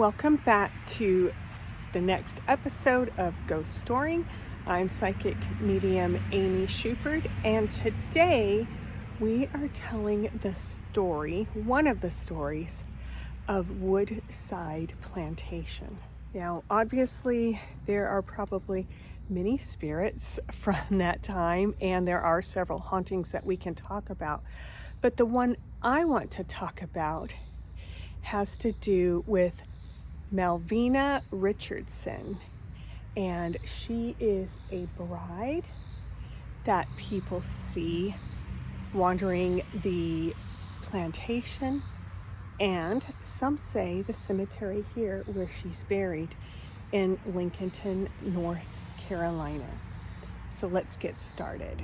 Welcome back to the next episode of Ghost Storying. I'm psychic medium Amy Shuford, and today we are telling the story, one of the stories, of Woodside Plantation. Now, obviously, there are probably many spirits from that time, and there are several hauntings that we can talk about. But the one I want to talk about has to do with Malvina Richardson, and she is a bride that people see wandering the plantation, and some say the cemetery here where she's buried in Lincolnton, North Carolina. So let's get started.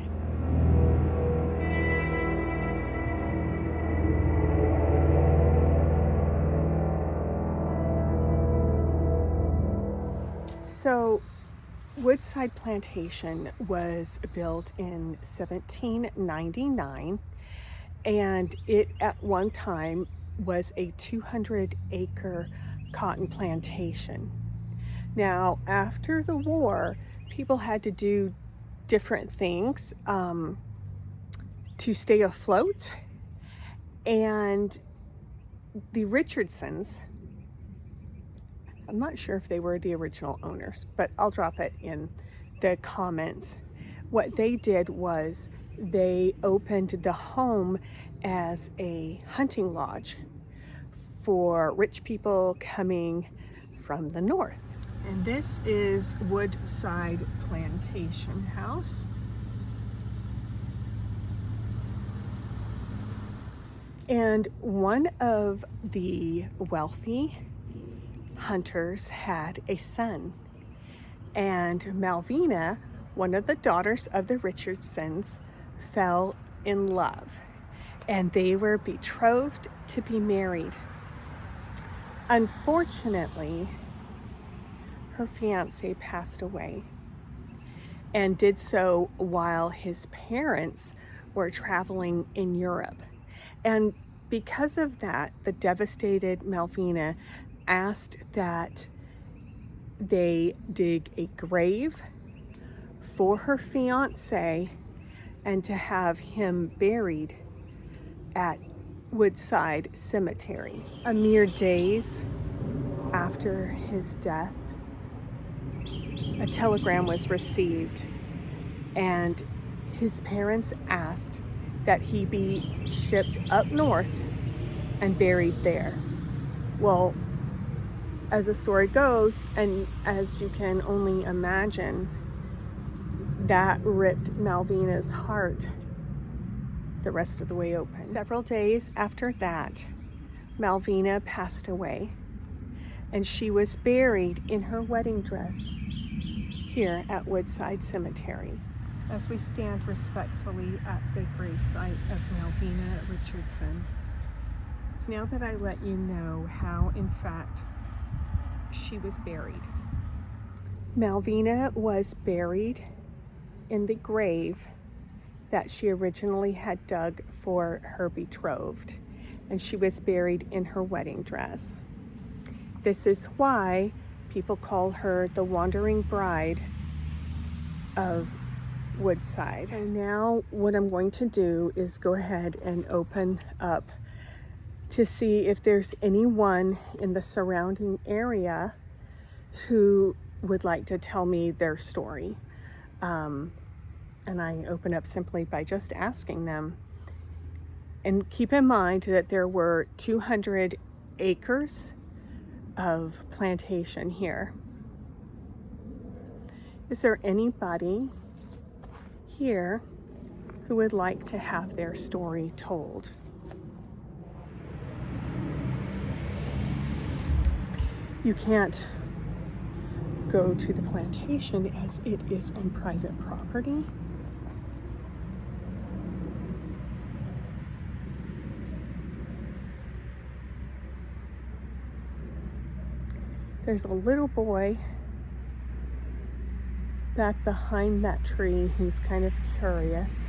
So Woodside Plantation was built in 1799, and it at one time was a 200-acre cotton plantation. Now, after the war, people had to do different things to stay afloat, and the Richardsons, I'm not sure if they were the original owners, but I'll drop it in the comments. What they did was they opened the home as a hunting lodge for rich people coming from the north. And this is Woodside Plantation House. And one of the wealthy hunters had a son, and Malvina, one of the daughters of the Richardsons, fell in love, and they were betrothed to be married. Unfortunately, her fiance passed away, and did so while his parents were traveling in Europe. And because of that, the devastated Malvina asked that they dig a grave for her fiance and to have him buried at Woodside Cemetery. A mere days after his death, a telegram was received, and his parents asked that he be shipped up north and buried there. Well, as the story goes, and as you can only imagine, that ripped Malvina's heart the rest of the way open. Several days after that, Malvina passed away, and she was buried in her wedding dress here at Woodside Cemetery. As we stand respectfully at the gravesite of Malvina Richardson, it's now that I let you know how, in fact, she was buried. Malvina was buried in the grave that she originally had dug for her betrothed, and she was buried in her wedding dress. This is why people call her the Wandering Bride of Woodside. So now what I'm going to do is go ahead and open up to see if there's anyone in the surrounding area who would like to tell me their story. And I open up simply by just asking them. And keep in mind that there were 200 acres of plantation here. Is there anybody here who would like to have their story told? You can't go to the plantation as it is on private property. There's a little boy back behind that tree. He's kind of curious.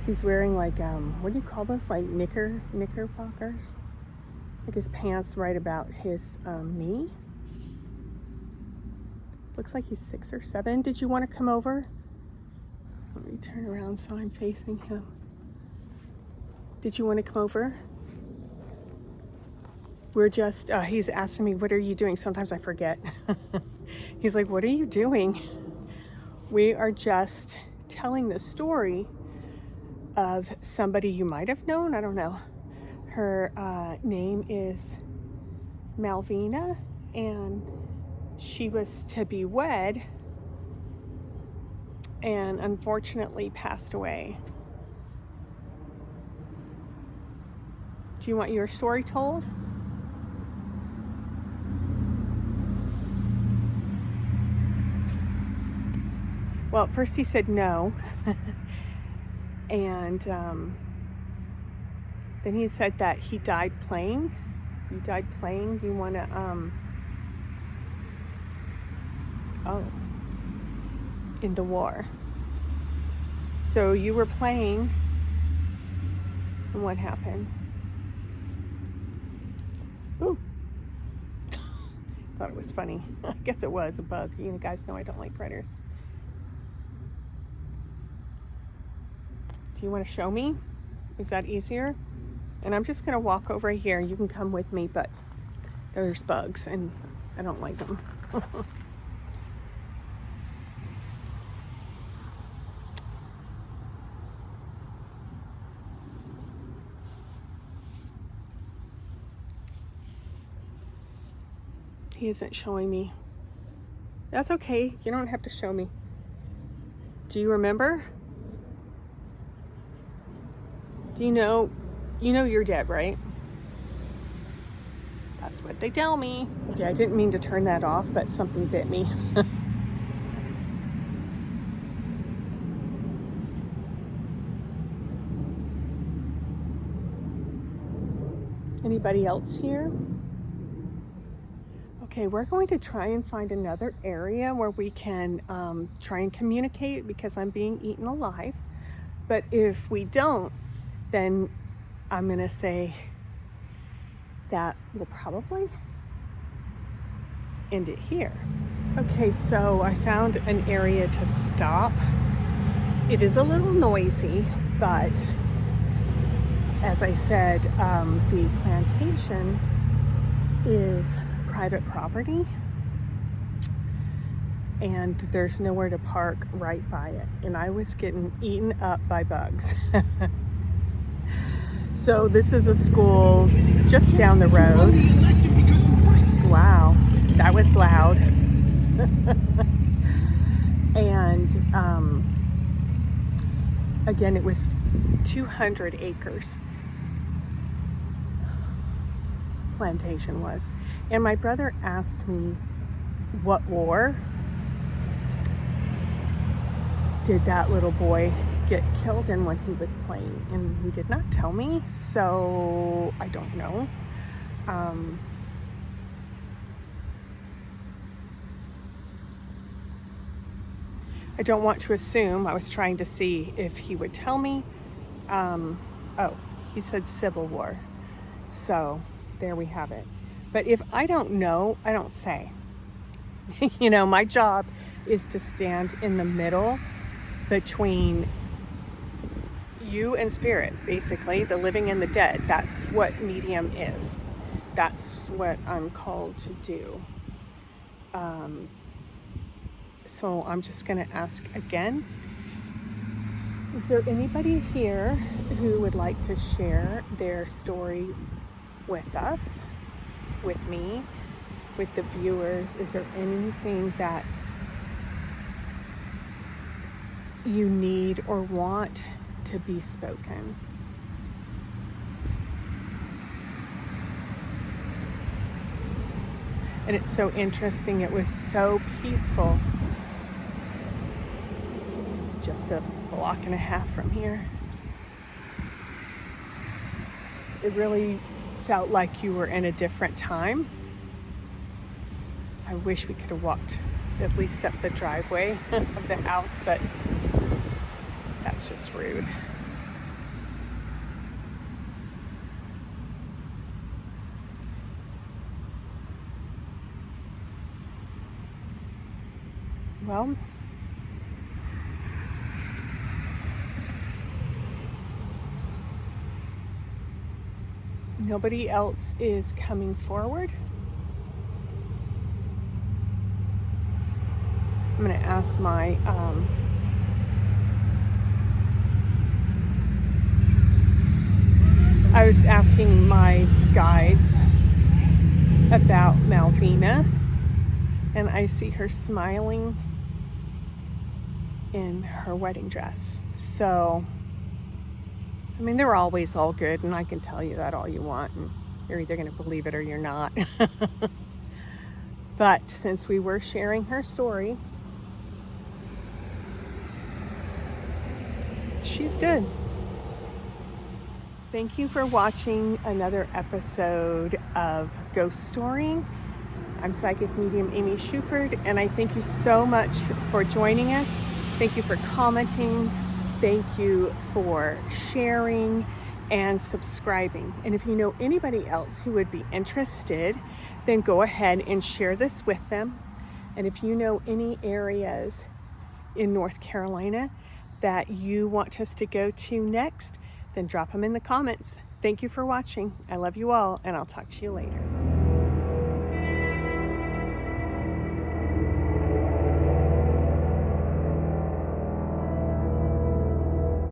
He's wearing like, what do you call those? Like knickerbockers? like his pants right about his knee. Looks like he's 6 or 7. Did you want to come over? Let me turn around so I'm facing him. Did you want to come over? We're just, he's asking me, what are you doing? Sometimes I forget. He's like, what are you doing? We are just telling the story of somebody you might have known. I don't know. Her name is Malvina, and she was to be wed and unfortunately passed away. Do you want your story told? Well, at first he said no. And then he said that he died playing. You died playing? You want to, in the war. So you were playing, and what happened? Ooh. Thought it was funny. I guess it was a bug. You guys know I don't like critters. Do you want to show me? Is that easier? And I'm just going to walk over here. You can come with me, but there's bugs, and I don't like them. He isn't showing me. That's okay. You don't have to show me. Do you remember? Do you know you're dead, right? That's what they tell me. Okay, I didn't mean to turn that off, but something bit me. Anybody else here? Okay, we're going to try and find another area where we can try and communicate because I'm being eaten alive. But if we don't, then I'm going to say that we'll probably end it here. Okay, so I found an area to stop. It is a little noisy, but as I said, the plantation is private property and there's nowhere to park right by it. And I was getting eaten up by bugs. So this is a school just down the road. Wow, that was loud. And again, it was 200 acres. Plantation was. And my brother asked me, what war did that little boy get killed in when he was playing? And he did not tell me, so I don't know. I don't want to assume. I was trying to see if he would tell me. Oh, he said Civil War. So there we have it. But if I don't know, I don't say. You know, my job is to stand in the middle between you and spirit, basically, the living and the dead. That's what medium is. That's what I'm called to do. So I'm just going to ask again, is there anybody here who would like to share their story with us, with me, with the viewers? Is there anything that you need or want to be spoken? And it's so interesting. It was so peaceful. Just a block and a half from here. It really felt like you were in a different time. I wish we could have walked at least up the driveway of the house, but that's just rude. Well, nobody else is coming forward. I'm going to ask my I was asking my guides about Malvina, and I see her smiling in her wedding dress. So, I mean, they're always all good, and I can tell you that all you want, and you're either going to believe it or you're not. But since we were sharing her story, she's good. Thank you for watching another episode of Ghost Storying. I'm Psychic Medium Amy Shuford, and I thank you so much for joining us. Thank you for commenting. Thank you for sharing and subscribing. And if you know anybody else who would be interested, then go ahead and share this with them. And if you know any areas in North Carolina that you want us to go to next, then drop them in the comments. Thank you for watching. I love you all, and I'll talk to you later.